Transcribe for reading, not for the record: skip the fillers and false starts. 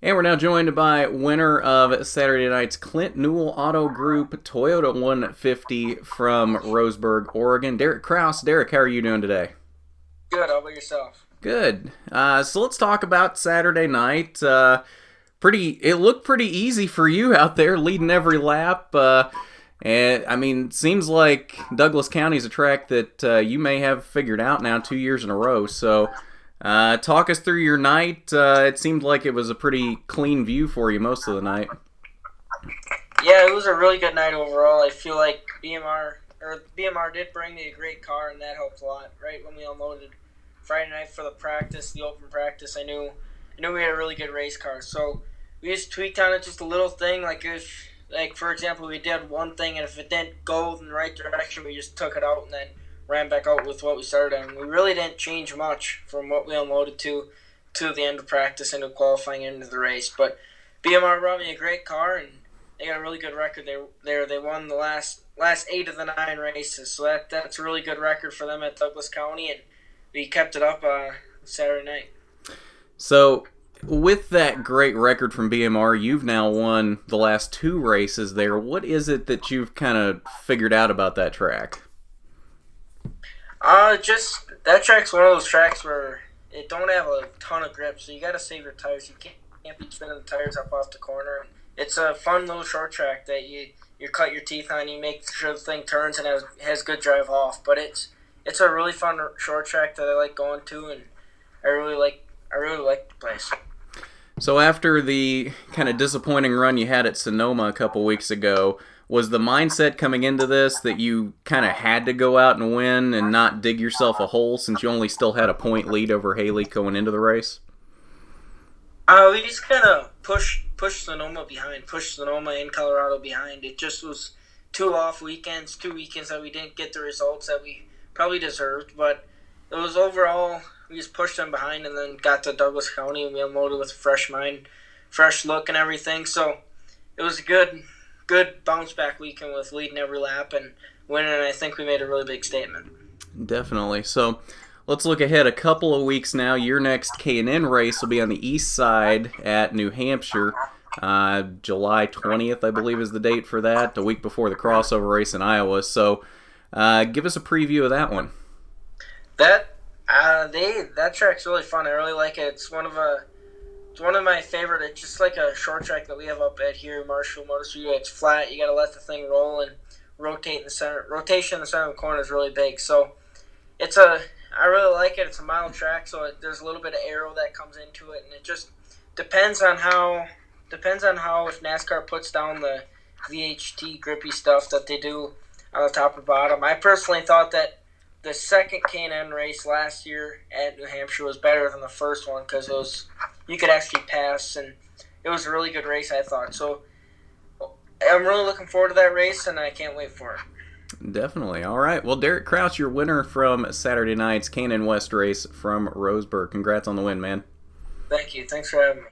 And we're now joined by winner of Saturday night's Clint Newell Auto Group Toyota 150 from Roseburg, Oregon, Derek Kraus. Derek, how are you doing today? Good. How about yourself? Good. So let's talk about Saturday night. It looked pretty easy for you out there, leading every lap. And I mean, seems like Douglas County is a track that you may have figured out now 2 years in a row. So, talk us through your night. It seemed like it was a pretty clean view for you most of the night. Yeah, it was a really good night overall. I feel like BMR did bring me a great car, and that helped a lot. Right when we unloaded Friday night for the practice, the open practice, I knew we had a really good race car. So we just tweaked on it just a little thing, like for example, we did one thing, and if it didn't go in the right direction, we just took it out and then ran back out with what we started on. We really didn't change much from what we unloaded to the end of practice into qualifying into the race. But BMR brought me a great car, and they got a really good record. They won the last 8 of the 9 races, so that's a really good record for them at Douglas County, and we kept it up Saturday night. So, with that great record from BMR, you've now won the last 2 races there. What is it that you've kind of figured out about that track? Just that track's one of those tracks where it don't have a ton of grip, so you got to save your tires. You can't be spinning the tires up off the corner. It's a fun little short track that you cut your teeth on. You make sure the thing turns and has good drive off. But it's a really fun short track that I like going to, and I really like the place. So after the kind of disappointing run you had at Sonoma a couple weeks ago, was the mindset coming into this that you kind of had to go out and win and not dig yourself a hole since you only still had a point lead over Haley going into the race? We just kind of pushed Sonoma behind, pushed Sonoma and Colorado behind. It just was 2 off weekends, 2 weekends that we didn't get the results that we probably deserved. But it was overall, we just pushed them behind and then got to Douglas County, and we unloaded with a fresh mind, fresh look and everything. So it was a good bounce back weekend with leading every lap and winning, and I think we made a really big statement. Definitely. So let's look ahead a couple of weeks now. Your next K&N race will be on the east side at New Hampshire. July 20th, I believe, is the date for that, a week before the crossover race in Iowa. So give us a preview of that one. That track's really fun. I really like it. It's one of my favorite. It's just like a short track that we have up at here, Marshall Motor Speedway. It's flat. You got to let the thing roll and rotate in the center. Rotation in the center of the corner is really big. So I really like it. It's a mile track, so there's a little bit of aero that comes into it, and it just depends on how if NASCAR puts down the VHT grippy stuff that they do on the top and bottom. I personally thought that the second K&N race last year at New Hampshire was better than the first one because you could actually pass, and it was a really good race, I thought. So I'm really looking forward to that race, and I can't wait for it. Definitely. All right. Well, Derek Kraus, your winner from Saturday night's K&N West race from Roseburg. Congrats on the win, man. Thank you. Thanks for having me.